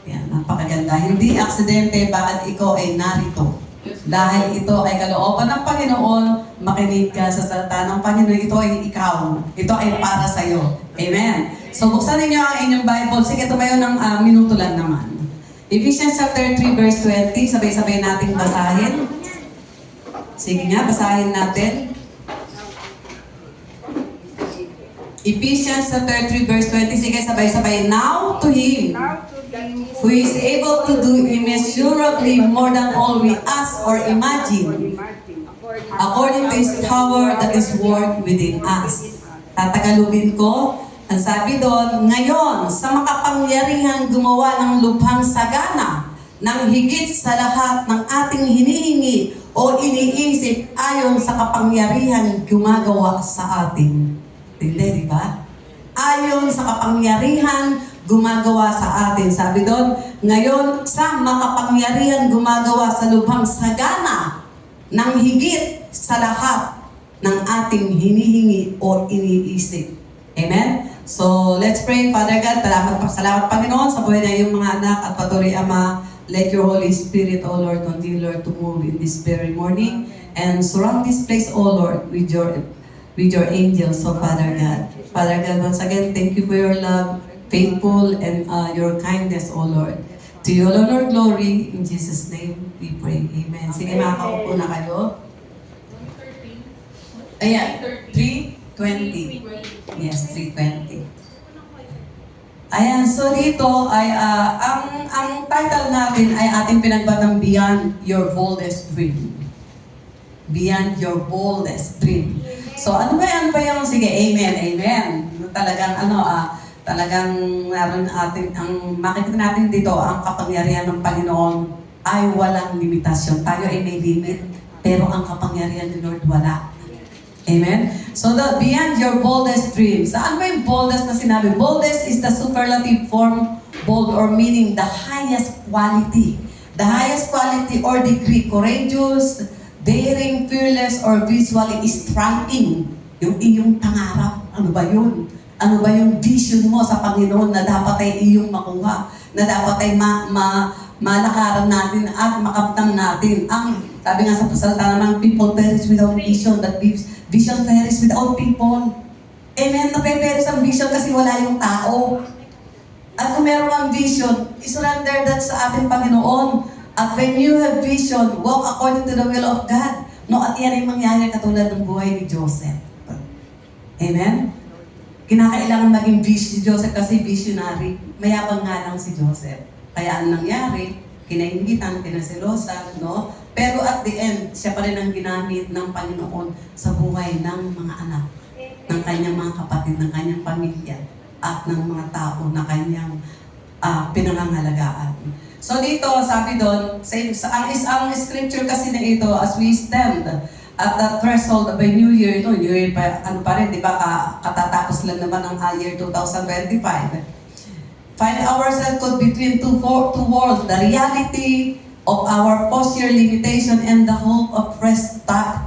Yan, napakaganda. Hindi aksidente bakit ikaw ay narito. Dahil ito ay kalooban ng Panginoon, makinig ka sa salita ng Panginoon. Ito ay ikaw. Ito ay para sa iyo. Amen. So buksan ninyo ang inyong Bible. Sige, tumayo ng minuto lang naman. Ephesians chapter 3 verse 20. Sabay-sabay nating basahin. Sige nga, basahin natin. Ephesians chapter 3 verse 20. Sige, sabay-sabay. Now to Him who is able to do immeasurably more than all we ask or imagine, according to His power that is worked within us. Tatagalugin ko, ang sabi doon, ngayon, sa makapangyarihang gumawa ng lubhang sagana, ng higit sa lahat ng ating hinihingi o iniisip ayon sa kapangyarihang gumagawa sa atin. Hindi, di ba? Ayon sa kapangyarihan gumagawa sa atin. Sabi doon, ngayon sa makapangyarihan gumagawa sa lubhang sagana ng higit sa lahat ng ating hinihingi o iniisip. Amen? So, let's pray. Father God, salamat Panginoon sa buhay na iyong mga anak at patuloy Ama, let your Holy Spirit, O Lord, continue, Lord, to move in this very morning and surround this place, O Lord, with your angels, so Father God. Father God, once again, thank you for your love, faithful, and your kindness, O Lord. To you, O Lord, glory. In Jesus' name, we pray. Amen. Sige, makakaupo na kayo. Ayan, 3:20. Yes, 3:20. Ayan, so dito ay, ang title natin ay ating pinagbatang Beyond Your Boldest Dream. Beyond Your Boldest Dream. So, ano ba yung, sige, amen, amen. Talagang, talagang naroon atin, ang makikita natin dito, ang kapangyarihan ng Panginoon ay walang limitasyon. Tayo ay may limit, pero ang kapangyarihan ni Lord wala. Amen? So, beyond your boldest dreams. Saan ba yung boldest na sinabi? Boldest is the superlative form, bold or meaning the highest quality. The highest quality or degree, courageous, daring, fearless, or visually striking. Yung iyong pangarap, ano ba yun? Ano ba yung vision mo sa Panginoon na dapat ay iyong makuha? Na dapat ay malakaran natin at makamtan natin. Ang, sabi nga sa pasalita naman, people perish without vision, that vision perish without people. Amen? Nape-perish ang vision kasi wala yung tao. At kung meron kang vision, isurrender that sa ating Panginoon. At when you have vision, walk according to the will of God. No, at yan ay mangyayari katulad ng buhay ni Joseph. Amen? Kinakailangan maging si Joseph kasi visionary. Mayabang nga lang si Joseph. Kaya ang nangyari, kinaingitan, kinaselosan, no? Pero at the end, siya pa rin ang ginamit ng Panginoon sa buhay ng mga anak, ng kanyang mga kapatid, ng kanyang pamilya, at ng mga tao na kanyang pinangangalagaan. So dito, sabi doon, ang scripture kasi na ito, as we stand at the threshold of a new year, New Year pa, pa rin, di ba, katatapos lang naman ang year 2025. Find ourselves caught between two worlds, the reality of our posture limitation and the hope of fresh start.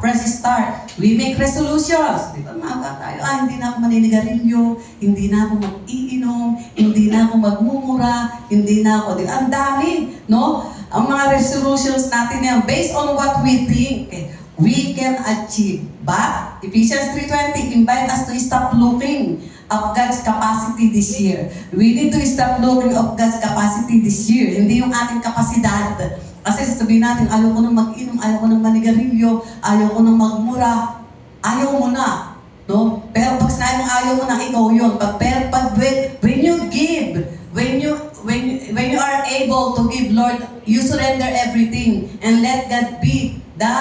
We make resolutions. Di ba, mga tayo, hindi na ako maninigarilyo, hindi na ako mag-iinom, hindi na ako magmumura, hindi na ako, ang dami, no? Ang mga resolutions natin yan, based on what we think, we can achieve. But, Ephesians 3:20 invite us to stop looking of God's capacity this year. We need to stop looking of God's capacity this year. Hindi yung ating kapasidad. Kasi sabihin natin, ayaw ko nang mag-inom, ayaw ko nang manigarilyo, ayaw ko nang magmura, ayaw mo na. No? Pero pag sinabi mo ayaw mo na, ikaw yun. When you give, when you are able to give, Lord, you surrender everything and let God be the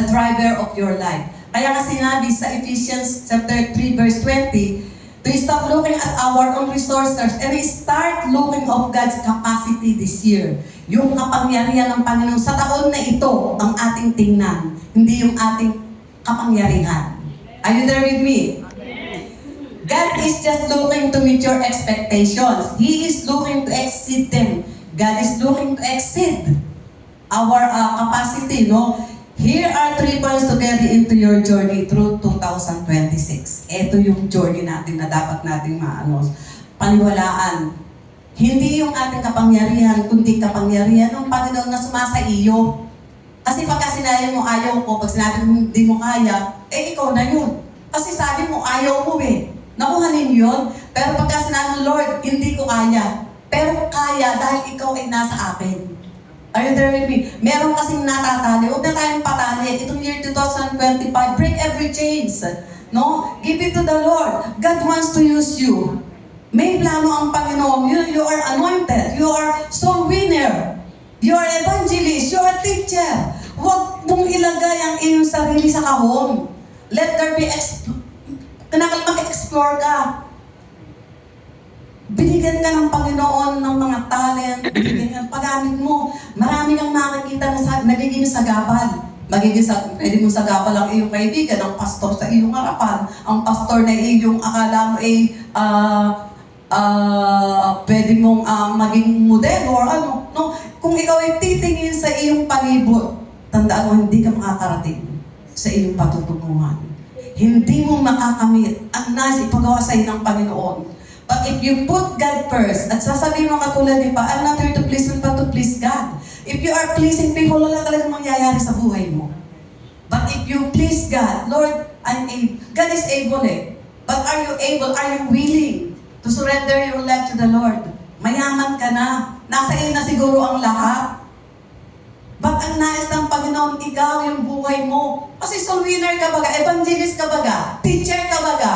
driver of your life. Kaya nga sinabi sa Ephesians chapter 3 verse 20, to stop looking at our own resources and start looking of God's capacity this year. Yung kapangyarihan ng Panginoon sa taon na ito ang ating tingnan, hindi yung ating kapangyarihan. Are you there with me? God is just looking to meet your expectations. He is looking to exceed them. God is looking to exceed our capacity, no? Here are 3 points to carry into your journey through 2026. Ito yung journey natin na dapat nating paniwalaan. Hindi yung ating kapangyarihan, kundi kapangyarihan ng Panginoon na sumasa iyo. Kasi pagka sinabi mo ayaw ko, pag sinabi mo hindi mo kaya, ikaw na yun. Kasi sabi mo ayaw mo Nakuha ninyo yun. Pero pagka sinabi mo, Lord, hindi ko kaya. Pero kaya dahil ikaw ay nasa akin. Are you there with me? Meron kasing natatali. Huwag na tayong patali. Itong year 2025, break every chains. No? Give it to the Lord. God wants to use you. May plano ang Panginoon. You are anointed. You are soul winner. You are evangelist. You are teacher. Huwag mong ilagay ang iyong sarili sa kahon. Let there be mag-explore ka. Binigyan ka ng Panginoon ng mga talent, binigyan ka, pag-gamit mo, marami kang makikita na nagiging sagabal. Pwede mong sagabal ang iyong kaibigan, ang pastor sa iyong harapan, ang pastor na iyong akala mo ay pwede mong maging modelo or ano. No? Kung ikaw ay titingin sa iyong palibot, tandaan mo, hindi ka makakarating sa iyong patutunguhan. Hindi mo makakamit ang nais ipagawa sa iyo ng Panginoon. But if you put God first, at sasabihin mo katulad ni Pa, I'm not here to please you, but to please God. If you are pleasing people, wala talagang mangyayari sa buhay mo. But if you please God, Lord, God is able But are you able, are you willing to surrender your life to the Lord? Mayaman ka na. Nasa iyo na siguro ang lahat. But ang nais ng Panginoon, ikaw yung buhay mo. Kasi soul winner ka baga, evangelist ka baga, teacher ka baga.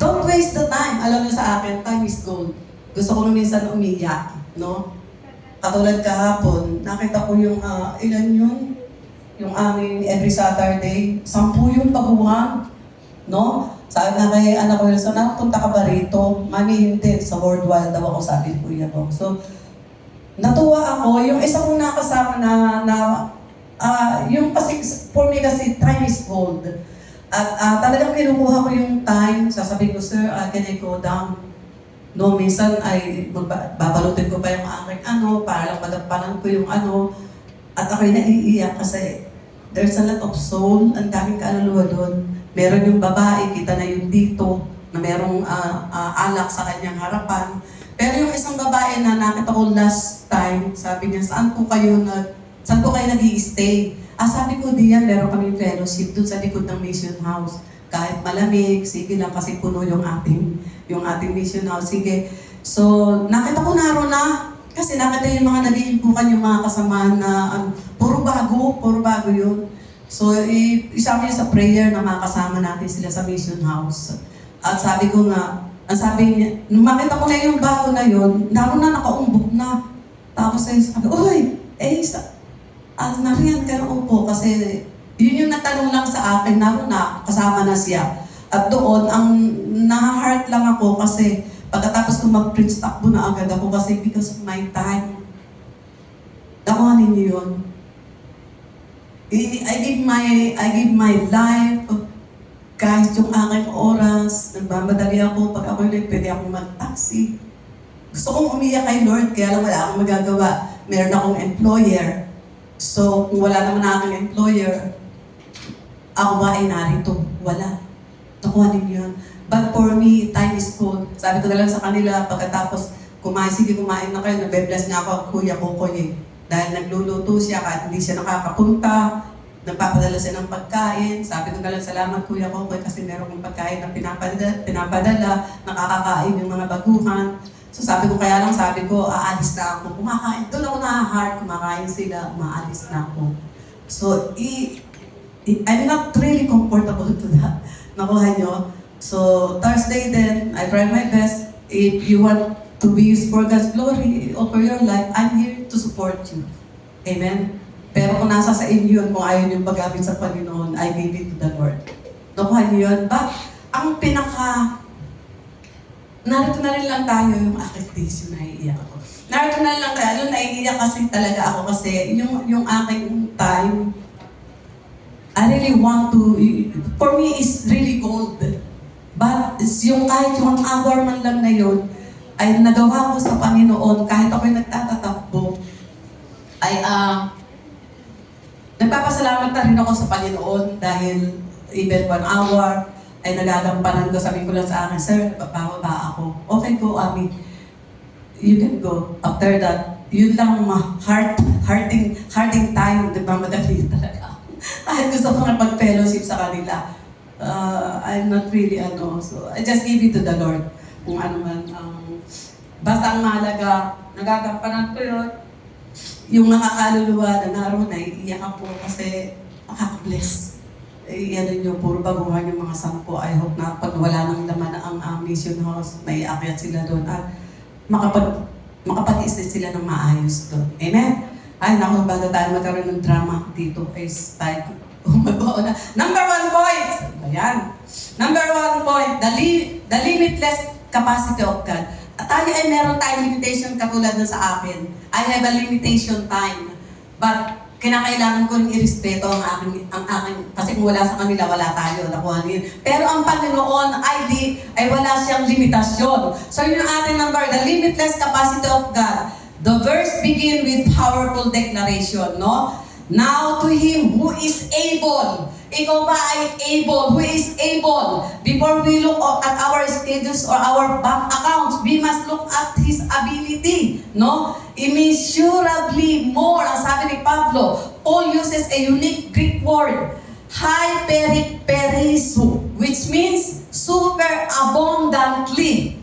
Don't waste the time. Alam niyo sa akin, time is gold. Gusto ko minsan umiyak, no? Katulad kahapon, nakita ko yung, ilan yun? Yung aming every Saturday, 10 yung baguhan, no? Sabi na kay anak ko, Wilson, punta ka ba rito? Mami, hindi. Sa worldwide daw ako, sabi ko yan. So, natuwa ako. Yung isa kong nakasama yung kasi, for me kasi, time is gold. At talagang kinukuha ko yung time, sasabihin ko, sir, can I go down? No, minsan ay babalutin ko pa yung aking para lang madagpanan ko yung at ako'y naiiyak kasi there's a lot of soul, ang daming kaluluwa doon. Meron yung babae, kita na yung dito, na merong alak sa kanyang harapan. Pero yung isang babae na nakita ko last time, sabi niya, saan po kayo nag-i-stay? Sabi ko, diyan, meron kaming fellowship doon sa likod ng mission house. Kahit malamig, sige lang kasi puno yung ating mission house. Sige. So, nakita ko naroon na. Kasi nakita yung mga nag-iimpukan yung mga kasamahan na puro bago yun. So, isama niya sa prayer na makasama natin sila sa mission house. At sabi ko nga, ang sabi niya, nung makita ko na yung bago na yun, naroon na nakaumbok na. Tapos sabi, uy, nariyan ka na upo kasi yun yung natanong lang sa akin, naroon na, kasama na siya. At doon, ang na-heart lang ako kasi pagkatapos ko mag-preach, takbo na agad ako kasi because of my time. Nakuha ninyo yun. I give my life, kahit yung aking oras, nagmamadali ako, pag ako'y pwede akong mag-taxi. Gusto kong umiyak kay Lord, kaya lang wala akong magagawa. Meron akong employer. So, kung wala naman na aking employer, ako ba ay narito? Wala. Nakuha ninyo yun. But for me, time is gold. Sabi ko na lang sa kanila, pagkatapos kumain na kayo, nabe-bless nga ako ang kuya Kokoy Dahil nagluluto siya, kahit hindi siya nakakapunta, nagpapadala siya ng pagkain. Sabi ko na lang, salamat kuya Kokoy kasi meron kong pagkain na pinapadala, nakakakain yung mga baguhan. So sabi ko, aalis na ako. Kumakain, doon ako na-heart, kumakain sila, umaalis na ako. So, I'm not really comfortable to that. Nakuha nyo? So, Thursday then, I try my best. If you want to be used for God's glory over your life, I'm here to support you. Amen? Pero kung nasa sa inyo yun, kung ayaw nyo pag-gamit sa Panginoon, I give it to the Lord. Nakuha nyo yun? But, ang narito na rin lang tayo yung aking tissue, naiiyak ako. Narito na rin lang tayo, naiiyak kasi talaga ako kasi yung aking time, I really want to, for me, is really gold. But yung kahit yung hour man lang na yun, ay nagawa ko sa Panginoon, kahit ako'y nagtatatakbo, ay nagpapasalamat na rin ako sa Panginoon dahil even 1 hour, ay nagagampanan ko. Sabi ko lang sa akin, sir, bababa ako. Okay, go, Ami. You can go. After that, yun lang hearting time, di ba, madali talaga. Kahit gusto ko nga pag-fellowship sa kanila, I'm not really so I just give it to the Lord. Kung ano man, basta ang mahalaga, nagagampanan ko yun. Yung mga kaluluwa na naroon, naiiyak po kasi makaka-bless. Ano nyo, puro baguhan yung mga sampo. I hope na pag wala nang laman ang mission house, may aakyat sila doon at makapag-isip sila ng maayos doon. Amen? Ay, naku, bago tayo magkaroon ng drama dito, is tayo umabaw na. Number 1 point! Ayan. Number 1 point, the limitless capacity of God. At tayo ay meron tayong limitation katulad ng sa akin. I have a limitation time. But kinakailangan ko rin irespeto ang aking, kasi kung wala sa kanila, wala tayo, nakuhanin. Pero ang Panginoon ay wala siyang limitasyon. So yun yung ating number, the limitless capacity of God. The verse begin with powerful declaration, no? Now to Him who is able. Ikaw ba ay able? Who is able? Before we look at our schedules or our bank accounts, we must look at His ability, no? Immeasurably more, ang sabi ni Pablo. Paul uses a unique Greek word, hyperikperesu, which means super abundantly.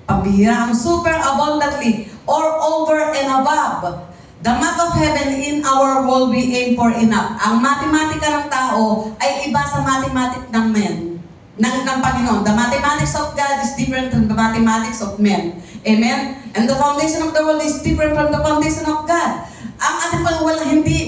Pabihira ang super abundantly or over and above. The math of heaven in our world we aim for enough. Ang matematika ng tao ay iba sa mathematics ng men, ng Panginoon. The mathematics of God is different from the mathematics of men. Amen? And the foundation of the world is different from the foundation of God. Ang ating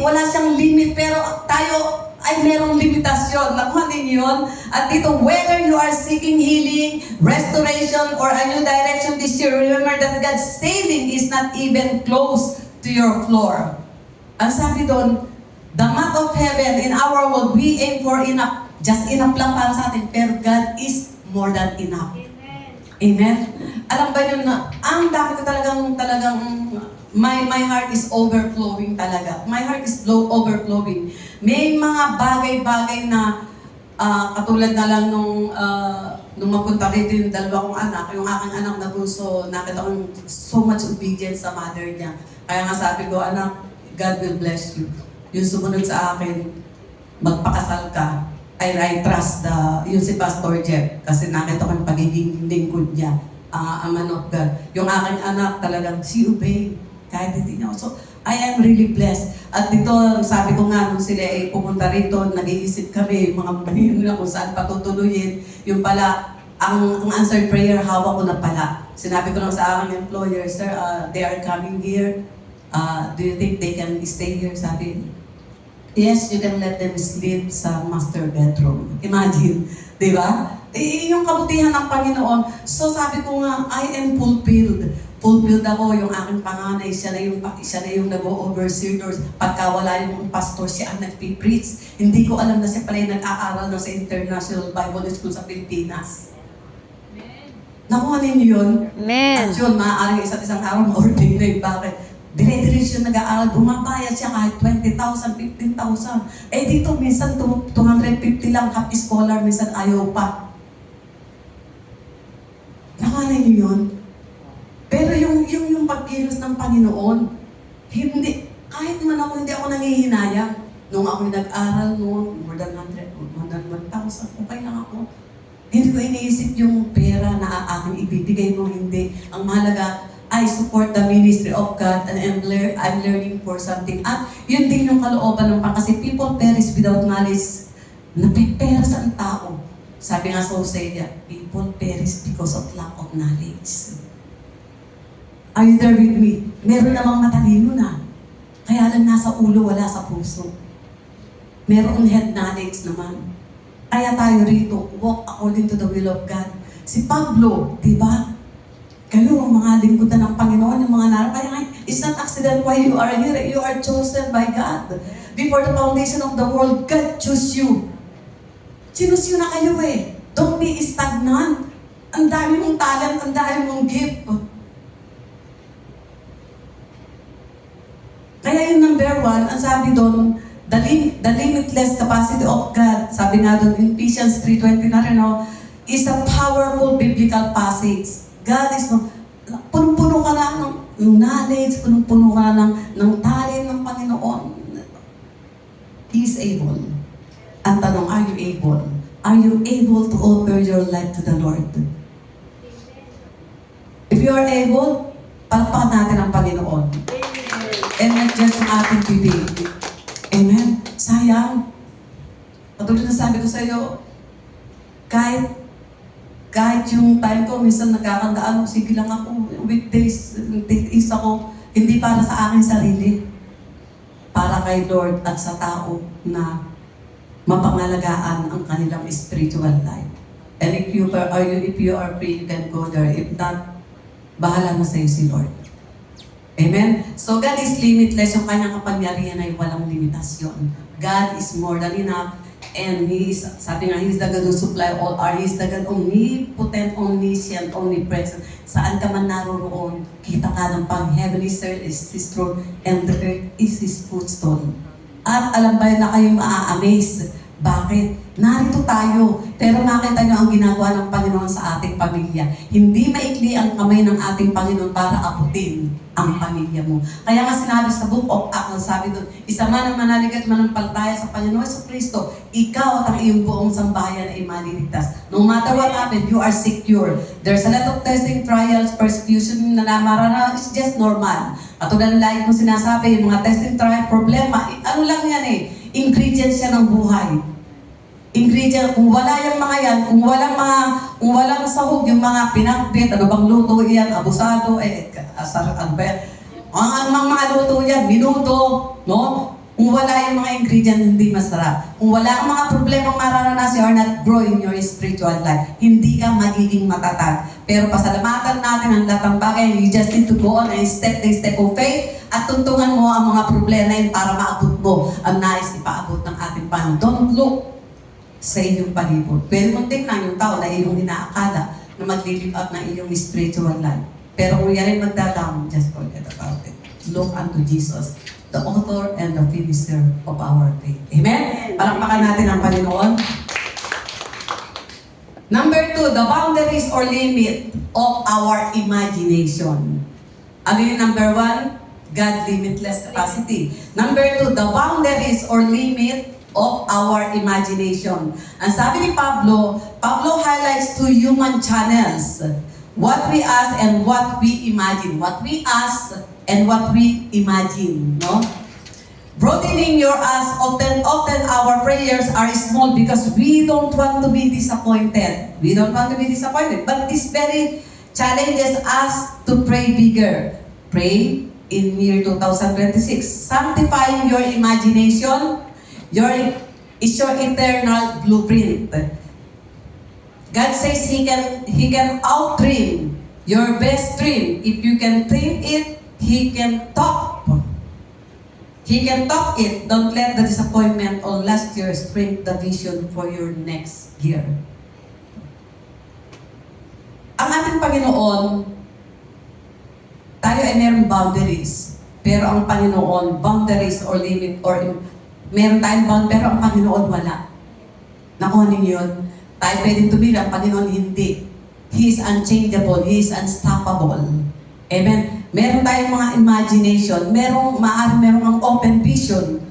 wala siyang limit, pero tayo ay merong limitasyon. Nakuha din yun. At dito, whether you are seeking healing, restoration, or a new direction this year, remember that God's saving is not even close to your floor. Ang sabi doon, the math of heaven in our world, we aim for enough. Just enough lang para sa atin, pero God is more than enough. Amen? Alam ba yun na, ang dami ko talagang, my heart is overflowing talaga. My heart is overflowing. May mga bagay-bagay na, katulad na lang nung mapunta rito yung dalawa kong anak, yung aking anak na bunso, nakita kong so much obedience sa mother niya. Kaya nga sabi ko, anak, God will bless you. Yung sumunod sa akin, magpakasal ka. I trust yung si Pastor Jeff kasi nakita ko yung pagiging lingkod niya, a man of God. Yung aking anak talagang, she obeyed. Kahit hindi niya. So, I am really blessed. At dito, sabi ko nga, nung sila ay pumunta rito, nag-iisip kami, mga panino na kung saan patutuloyin. Yung pala, ang answered prayer, hawak ko na pala. Sinabi ko lang sa aking employer, sir, they are coming here. Do you think they can stay here? Sabi, yes, you can let them sleep sa master bedroom. Imagine, di ba? Yung kabutihan ng Panginoon. So sabi ko nga, I am fulfilled. Fulfilled ako, yung aking panganay, siya na yung nag-o-overseer doors. Pagka wala yung pastor, siya ang nag-preach. Hindi ko alam na siya pala yung nag-aaral na sa International Bible School sa Pilipinas. Nakuha ninyo yun? Amen. At yun, maaaring isa't isang araw ma-ordinate. Bakit? Dire-diretso siya nag-aaral, bumabayad siya kahit 20,000, 15,000. Eh dito, minsan 250 lang, half scholar, minsan ayaw pa. Nakuha ninyo yun? Pero yung pagkilos ng Panginoon, hindi, kahit man ako, hindi ako nangihinayang. Nung ako nag-aral noon, more than 1,000, okay lang ako. Hindi ko iniisip yung pera na aking ibibigay mo, hindi. Ang mahalaga, I support the ministry of God and I'm learning for something. At yun din yung kalooban ng kasi people perish without knowledge. Napipera sa ang tao. Sabi nga sa Hosea, people perish because of lack of knowledge. Are you there with me? Meron namang matalino na. Kaya lang nasa ulo, wala sa puso. Meron head knowledge naman. Kaya tayo rito, walk according to the will of God. Si Pablo, di ba? Kayo, ang mga lingkudan ng Panginoon, yung mga narap, kaya it's not accident why you are here. You are chosen by God. Before the foundation of the world, God chose you. Sinus yun na kayo eh. Don't be stagnant. Ang dami mong talent, ang dami mong gift. Kaya yung number 1, ang sabi doon, the limitless capacity of God, sabi nga doon in Ephesians 3:20 na rin, no, is a powerful biblical passage. God is, punong-puno ka na ng knowledge, punong-puno ka na ng talent ng Panginoon. He is able. Ang tanong, are you able? Are you able to offer your life to the Lord? If you are able, palakpakan natin ang Panginoon. And not just ang ating bibig. Amen? Sayang. Patuloy na sabi ko sa iyo, kahit yung time ko, minsan nagkakandaan, sige lang ako, weekdays, is ako, hindi para sa aking sarili. Para kay Lord at sa tao na mapangalagaan ang kanilang spiritual life. And if you are free, you can go there. If not, bahala na sa iyo si Lord. Amen? So God is limitless. Yung kanyang kapangyarihan ay walang limitasyon. God is more than enough. And He is, sabi nga, He is the God who supply all our. He is the God omnipotent, omniscient, omnipresent. Saan ka man naroroon, kita ka ng pang heavenly earth is His throne and the earth is His footstool. At alam ba na kayo maa-amaze? Bakit? Narito tayo, pero makita nyo ang ginagawa ng Panginoon sa ating pamilya. Hindi maikli ang kamay ng ating Panginoon para abutin ang pamilya mo. Kaya nga sinabi sa Book of Acts, sabi doon, isa man ang manalig at manampalataya sa Panginoon sa Kristo, ikaw at ang iyong buong sambahayan ay maliligtas. No matter what happened, you are secure. There's a lot of testing, trials, persecution na namarana, it's just normal. At tulad ng lagi kong sinasabi, yung mga testing, trial, problema, ano lang yan ingredients siya ng buhay. Ingredient, kung wala yung mga yan, kung walang sahog, yung mga pinakbit, ano bang luto yan, abusado, ano ba yan? Ang mga luto yan, minuto, no? Kung wala yung mga ingredient, hindi masarap. Kung wala ang mga problemang mararanasan, you are not growing your spiritual life. Hindi ka magiging matatag. Pero pasalamatan natin ang lahat ng bagay, you just need to go on and step by step of faith at tuntungan mo ang mga problema yun para maabot mo ang nais ipaabot ng ating Panginoon. Don't look sa inyong palibot. Pwede mong tingnan yung tao na iyong inaakala na mag-live up ng iyong spiritual life. Pero kung yan ay magdadam, just forget about it. Look unto Jesus, the author and the finisher of our faith. Amen? Palakpakan natin ang Panginoon. Number 2, the boundaries or limit of our imagination. Ano yung number 1? God limitless capacity. Number 2, the boundaries or limit of our imagination. Ang sabi ni Pablo highlights 2 human channels. What we ask and what we imagine. What we ask and what we imagine. No? Broadening your ask, often our prayers are small because we don't want to be disappointed. We don't want to be disappointed. But this very challenges us to pray bigger. Pray in year 2026. Sanctifying your imagination is your eternal blueprint. God says He can out-dream your best dream. If you can dream it, He can top. He can top it. Don't let the disappointment or last year shrink the vision for your next year. Ang ating Panginoon, tayo ay mayroong boundaries. Pero ang Panginoon, boundaries or limit or meron tayong bound, pero ang Panginoon wala. Nakunin yun. Tayo pwedeng tumira, ang Panginoon hindi. He is unchangeable. He is unstoppable. Amen. Meron tayong mga imagination. Merong ang open vision.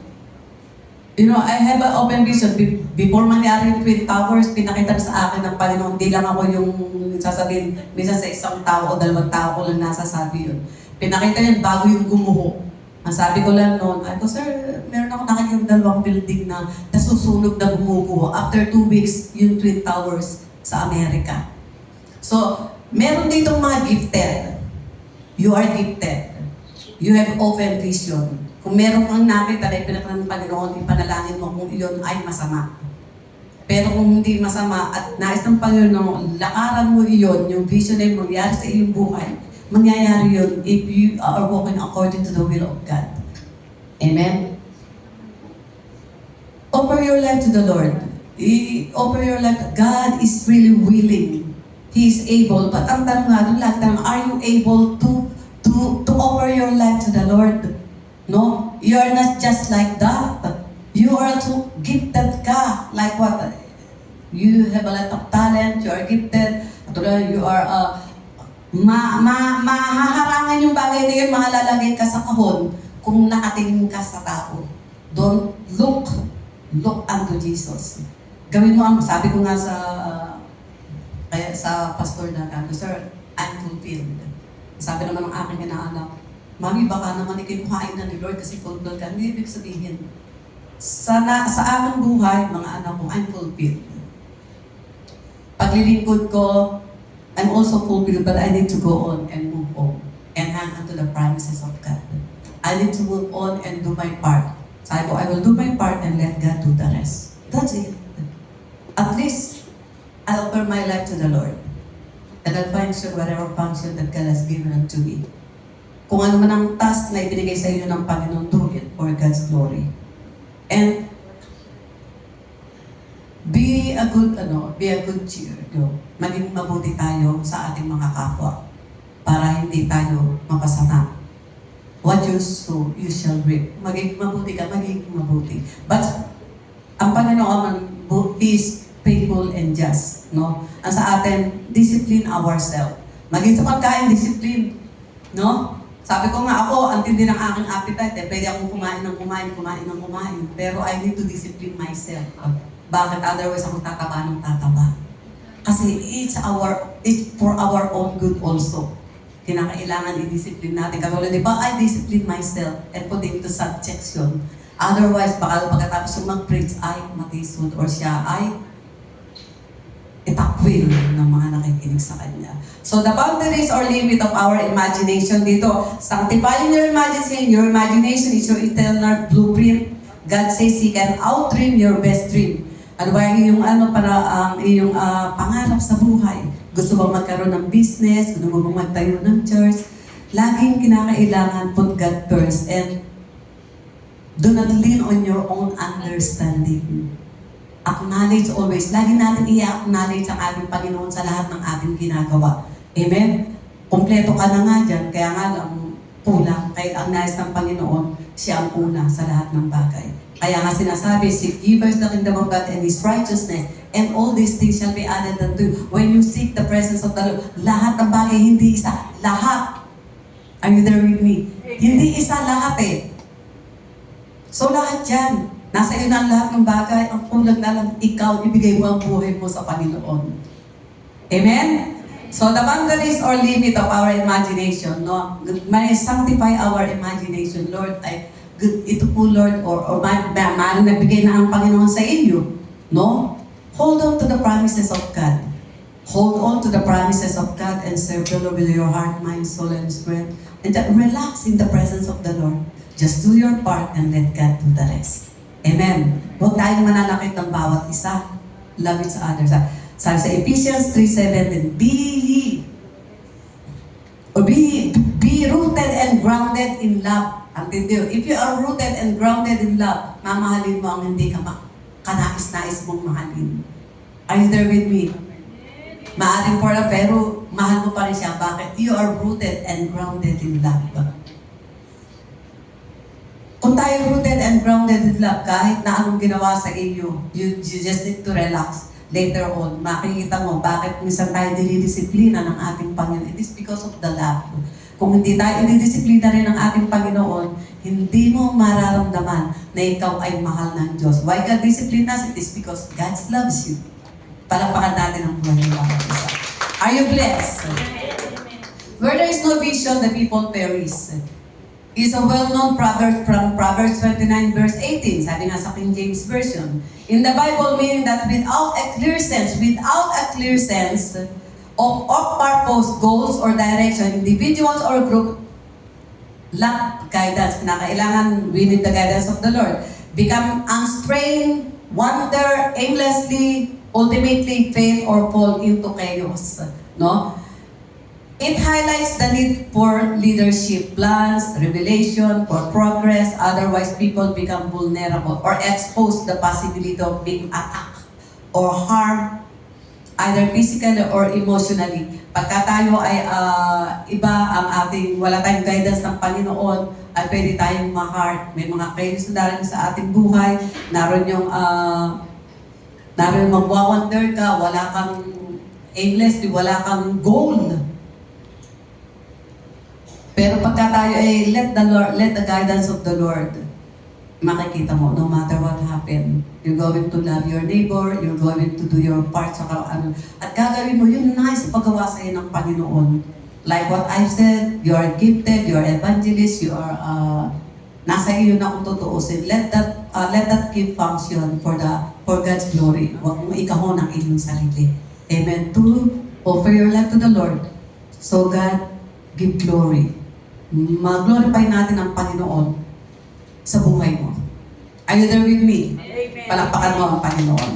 You know, I have an open vision. Before mangyari yung Twin Towers, pinakita sa akin ng Panginoon. Hindi lang ako yung sasabihin, minsan sa isang tao o 2 tao ko lang nasasabi yun. Pinakita yun bago yung gumuho. Ang sabi ko lang noon, ay ko, sir, meron ako nakikita 2 building na nasusunog na gumuguho. After 2 weeks, yung Twin Towers sa Amerika. So, meron ditong mga gifted. You are gifted. You have open vision. Kung meron kang nakita na ipinakita ng Panginoon, ipanalangin mo kung iyon ay masama. Pero kung hindi masama at nais ng Panginoon, lakaran mo iyon, yung vision na mangyayari sa iyong buhay, mangyayari yun if you are walking according to the will of God. Amen? Offer your life to the Lord. Offer your life. God is really willing. He is able. But ang tanong nga doon lahat, are you able to offer your life to the Lord? No? You are not just like that. You are too gifted ka. Like what? You have a lot of talent, you are gifted, you are, mahaharangan yung bagay na yun, mahalalagay ka sa kahon kung nakatingin ka sa tao. Don't look unto Jesus. Gawin mo ang, sabi ko nga sa pastor na kami, Sir, I'm fulfilled. Sabi naman ng aking inaanak, Mami, baka naman ikinuhain na ni Lord kasi fulfilled ka. Hindi ibig sabihin. Sa aking buhay, mga anak ko, I'm fulfilled. Paglilingkod ko, I'm also fulfilled, but I need to go on and move on and hang on to the promises of God. I need to move on and do my part. Sabi ko, I will do my part and let God do the rest. That's it. At least, I'll offer my life to the Lord. And I'll function whatever function that God has given unto me. Kung ano man ang task na ibinigay sa inyo ng Panginoon, do it for God's glory. And be a good cheer. Maging mabuti tayo sa ating mga kapwa para hindi tayo mapasama. What you sow, you shall reap. Maging mabuti ka, maging mabuti. But ang Panginoon is faithful and just. No? Ang sa atin, discipline ourselves. Maging sa pagkain, discipline. No? Sabi ko nga ako, ang tindi ng aking appetite. Pwede akong kumain. Pero I need to discipline myself. Bakit? Otherwise ako tataba ng tataba. Kasi it's for our own good also. Kinakailangan i-discipline natin. Katulad, di ba, I discipline myself and put into subjection. Otherwise, baka pagkatapos yung mag-preach, ay matisod or siya ay itakwil ng mga nakikinig sa kanya. So the boundaries or limit of our imagination dito, sanctifying your imagination is your eternal blueprint. God says He can outdream your best dream. Ano ba yung iyong pangarap sa buhay? Gusto mo magkaroon ng business? Gusto mo magtayo ng church? Laging kinakailangan put God first and do not lean on your own understanding. Acknowledge always. Lagi natin i-acknowledge ang ating Panginoon sa lahat ng ating ginagawa. Amen? Kompleto ka na nga dyan, kaya nga lang kulang. Kaya ang nais ng Panginoon, siya ang una sa lahat ng bagay. Kaya nga sinasabi, seek ye first the kingdom of God and His righteousness, and all these things shall be added unto you. When you seek the presence of the Lord, lahat ng bagay, hindi isa. Lahat. Are you there with me? Hindi isa lahat eh. So lahat yan. Nasa iyo na lahat ng bagay, ang kulang na lang ikaw, ibigay mo ang buhay mo sa Panginoon. Amen? So the boundaries or limit of our imagination, no? May sanctify our imagination. Lord, ito po Lord, or maaaring nagbigay na ang Panginoon sa inyo, no? Hold on to the promises of God. Hold on to the promises of God and serve the Lord with your heart, mind, soul, and strength. And relax in the presence of the Lord. Just do your part and let God do the rest. Amen. Huwag tayong mananakit ng bawat isa. Love each other. Sabi sa Ephesians 3:7, be rooted and grounded in love. If you are rooted and grounded in love, mamahalin mo ang hindi ka kanais-nais mong mahalin. Are you there with me? Maaring pero mahal mo pa rin siya. Bakit? You are rooted and grounded in love. Kung tayo rooted and grounded in love, kahit na anong ginawa sa inyo, you just need to relax. Later on, makikita mo bakit minsan tayo dinidisiplina ng ating Panginoon. It is because of the love. Kung hindi tayo dinidisiplina rin ng ating Panginoon, hindi mo mararamdaman na ikaw ay mahal ng Diyos. Why God discipline us? It is because God loves you. Palakpakan natin ang buhay ng bawat isa. Are you blessed? Where there is no vision, the people perish. Is a well-known proverb from Proverbs 29 verse 18, sabi nga sa King James Version. In the Bible, meaning that without a clear sense of purpose, goals, or direction, individuals or group lack guidance. Kinakailangan, we need the guidance of the Lord. Become unstrained, wander aimlessly, ultimately fail or fall into chaos. No? It highlights the need for leadership plans, revelation, for progress. Otherwise, people become vulnerable or expose the possibility of being attacked or harmed, either physically or emotionally. Pagka tayo ay iba ang wala tayong guidance ng Panginoon, at pwede tayong ma-heart. May mga chaos na darating sa ating buhay. Naroon yung magwawander ka, wala kang aimless, wala kang goal. Pero pagka tayo ay let the guidance of the Lord, makikita mo, no matter what happen, you're going to love your neighbor, you're going to do your part, at gagawin mo yun na sa paggawa sa iyo ng Panginoon. Like what I've said, you are gifted, you are evangelist, you are, nasa iyo na kung tutuusin. Let that gift function for God's glory. Huwag mo ikahon ang inyong sarili. Amen. To offer your life to the Lord, so God give glory. Mag-glorify natin ang Panginoon sa buhay mo. Are you there with me? Amen. Palakpakan mo ang Panginoon.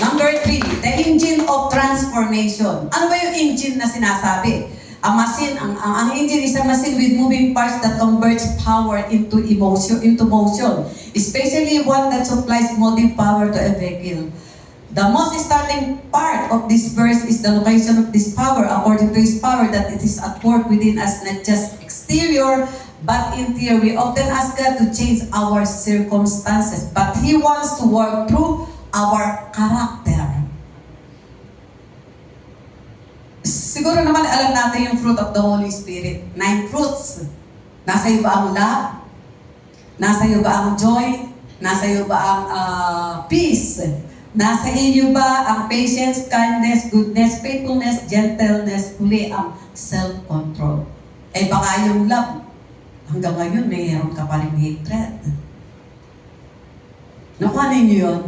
Number 3, the engine of transformation. Ano ba yung engine na sinasabi? Ang engine is a machine with moving parts that converts power into motion, especially one that supplies motive power to a vehicle. The most starting part of this verse is the location of this power, according to His power, that it is at work within us, not just exterior, but interior. We often ask God to change our circumstances, but He wants to work through our character. Siguro naman alam natin yung fruit of the Holy Spirit. 9 fruits. Nasa iyo ba ang love? Nasa iyo ba ang joy? Nasa iyo ba ang peace? Nasa iyo ba ang patience, kindness, goodness, faithfulness, gentleness, huli ang self-control? Eh baka yung love, hanggang ngayon mayroon ka pa rin hatred. Nakuha ninyo yun?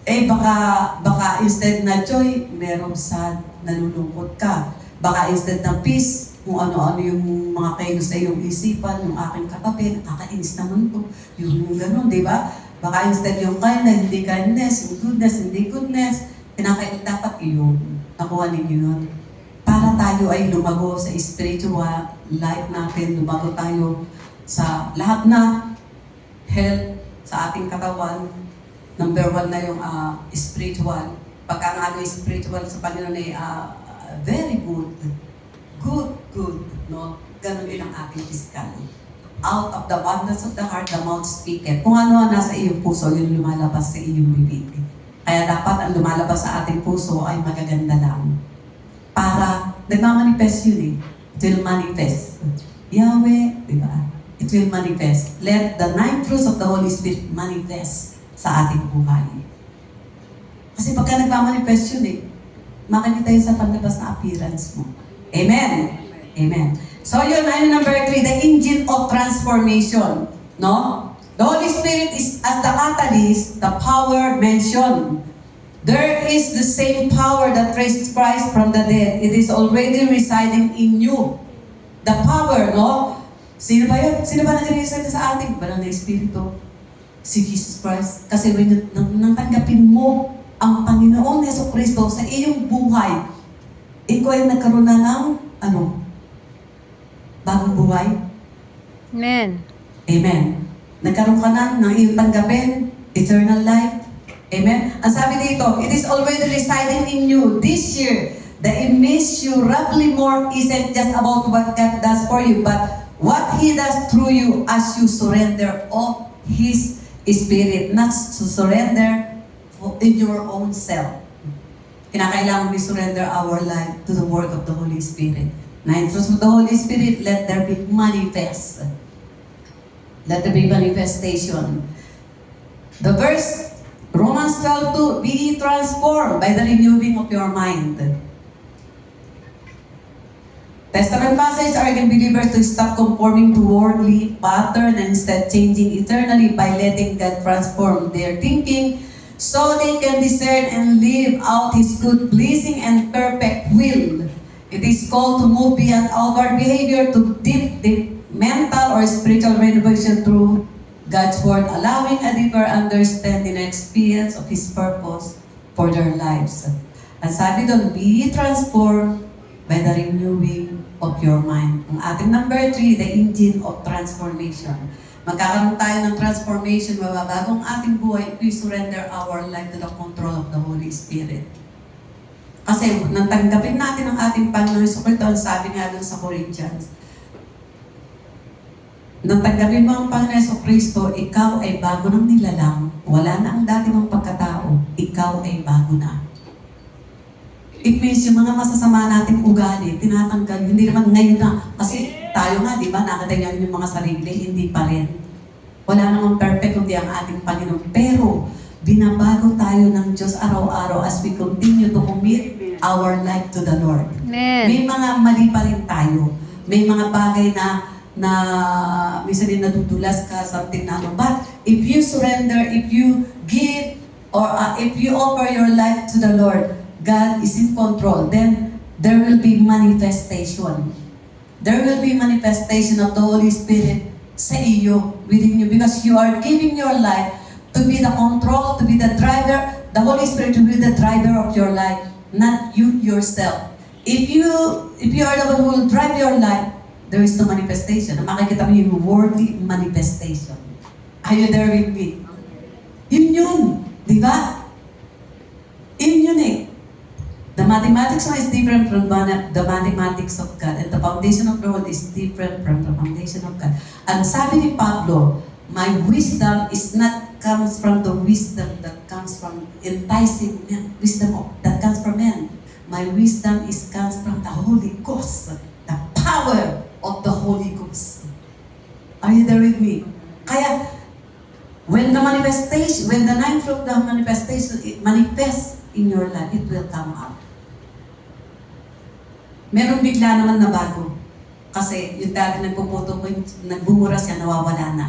Eh baka instead na joy, merong sad, nalulungkot ka. Baka instead na peace, kung ano-ano yung mga kayo sa iyong isipan, yung aking katabi, nakakainis naman to. Yung gano'n, di ba? Baka instead yung kindness, hindi kindness, yung goodness, hindi goodness, dapat iyon. Nakuha ninyo yun. Para tayo ay lumago sa spiritual life natin, lumago tayo sa lahat na health sa ating katawan. Number 1 na yung spiritual. Pagka nga ano spiritual sa Panginoon ay very good. Good, no? Ganon din ang ating physical. Out of the abundance of the heart, the mouth speaketh. Kung ano nasa iyong puso, yun lumalabas sa iyong bibig. Kaya dapat ang lumalabas sa ating puso ay magaganda lang. Para, nagmamanifest yun eh. It will manifest. Yahweh, di ba? It will manifest. Let the 9 fruits of the Holy Spirit manifest sa ating buhay. Kasi pagka nagmamanifest yun eh, makikita yun sa panlabas na appearance mo. Amen? Amen. So yun ay number 3, the engine of transformation. No? The Holy Spirit is as the catalyst, the power mentioned. There is the same power that raised Christ from the dead. It is already residing in you. The power, no? Sino ba yun? Sino ba nag-reside sa ating? Banal na Espiritu? Si Jesus Christ. Kasi when natanggapin mo ang Panginoon Yeso Kristo sa iyong buhay, ikaw ay nagkaroon na ng, bagong buhay. Amen. Amen. Nagkaroon ka na ng iyong tanggapin, eternal life. Amen. Ang sabi dito, it is already residing in you this year. The immeasurably more isn't just about what God does for you, but what He does through you as you surrender of His Spirit, not to surrender in your own self. Kinakailangan we surrender our life to the work of the Holy Spirit. 9 fruits of the Holy Spirit, let there be manifest. Let there be manifestation. The verse, Romans 12:2, be ye transformed by the renewing of your mind. Testament passage urging believers to stop conforming to worldly pattern and instead changing eternally by letting God transform their thinking so they can discern and live out His good, pleasing, and perfect will. It is called to move beyond outward behavior to deep mental or spiritual renovation through God's Word, allowing a deeper understanding and experience of His purpose for their lives. Ang sabi doon, be transformed by the renewing of your mind. Ang ating number 3, the engine of transformation. Magkakaroon tayo ng transformation, mababagong ating buhay if we surrender our life to the control of the Holy Spirit. Kasi nang tanggapin natin ang ating Panginoon Jesucristo, sabi nga doon sa Corinthians, Nang tanggapin mo ang Panginoon Jesucristo, ikaw ay bago ng nilalang. Wala na ang dati mong pagkatao. Ikaw ay bago na. It means yung mga masasama nating ugali, tinatanggal. Hindi naman ngayon na. Kasi tayo nga, di ba, nakatanyan yung mga sarili, hindi pa rin. Wala namang perfect kundi ang ating Panginoon. Pero, binabago tayo ng Diyos araw-araw as we continue to commit our life to the Lord. Amen. May mga mali pa rin tayo. May mga bagay na minsan din nadudulas ka, something na ano. But if you surrender, if you give, or if you offer your life to the Lord, God is in control, then there will be manifestation. There will be manifestation of the Holy Spirit sa iyo, within you, because you are giving your life to be the control, to be the driver, the Holy Spirit to be the driver of your life, not you yourself. If you are the one who will drive your life, there is no manifestation. Makikita mo yung worldly manifestation. Are you there with me? Yun. Di ba? Yun eh. The mathematics is different from the mathematics of God, and the foundation of the world is different from the foundation of God. Ang sabi ni Pablo, my wisdom is not comes from the wisdom that comes from enticing men, that comes from men. My wisdom comes from the Holy Ghost, the power of the Holy Ghost. Are you there with me? Kaya, when the ninth fruit of the manifestation manifests in your life, it will come out. Meron bigla naman na bago. Kasi yung dati nagpuputo ko, nagbumura siya, nawawala na.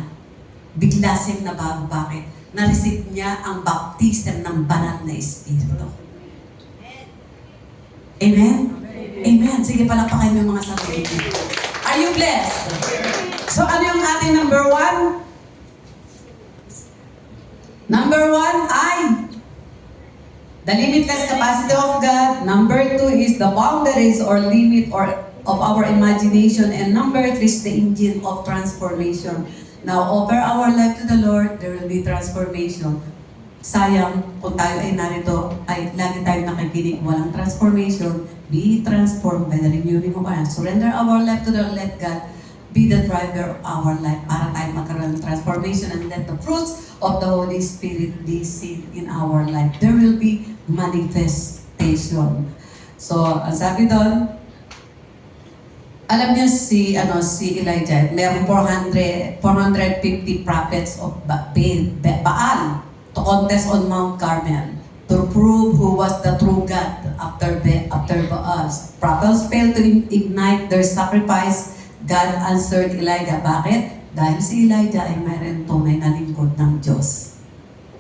Bigla siyang nabago. Bakit? Na-receive niya ang baptism ng banal na Espiritu. Amen? Amen. Sige, palakpakan niyo mga sarili niyo. Are you blessed? So, ano yung ating number 1? Number 1 ay the limitless capacity of God. Number 2 is the boundaries or limit of our imagination. And number 3 is the engine of transformation. Now, offer our life to the Lord, there will be transformation. Sayang, kung tayo ay narito, ay lagi tayo nakikinig, walang transformation. Be transformed by the renewing of our life. Surrender our life to the Lord, let God be the driver of our life para tayo magkaroon ng transformation, and let the fruits of the Holy Spirit be seen in our life. There will be manifestation. So, ang sabi doon, alam niyo si Elijah, mayroong 450 prophets of Baal to contest on Mount Carmel to prove who was the true God after Baal. Prophets failed to ignite their sacrifice. God answered Elijah. Bakit? Dahil si Elijah ay mayroong tunay na lingkod ng Diyos.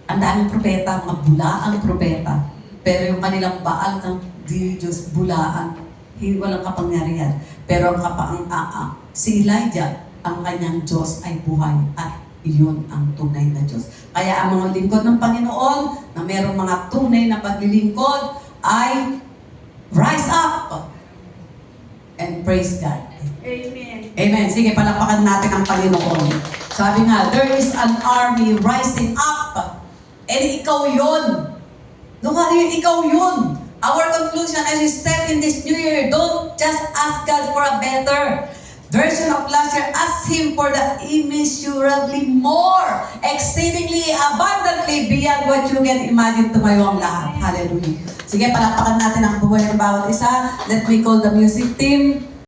Ang daming propeta, mga bulaang propeta. Pero yung kanilang Baal ng Diyos, bulaan, walang kapangyarihan. Pero si Elijah, ang kanyang Diyos ay buhay at iyon ang tunay na Diyos. Kaya ang mga lingkod ng Panginoon na mayroong mga tunay na paglilingkod ay rise up and praise God. Amen. Amen. Sige, palakpakan natin ang Panginoon. Sabi nga, there is an army rising up. And ikaw yun. Ikaw yun. Our conclusion as we step in this new year, don't just ask God for a better version of last year. Ask Him for the immeasurably more, exceedingly, abundantly beyond what you can imagine. Tumayo ang lahat. Hallelujah. Sige, palakpakan natin ang buhay ng bawat isa. Let me call the music team.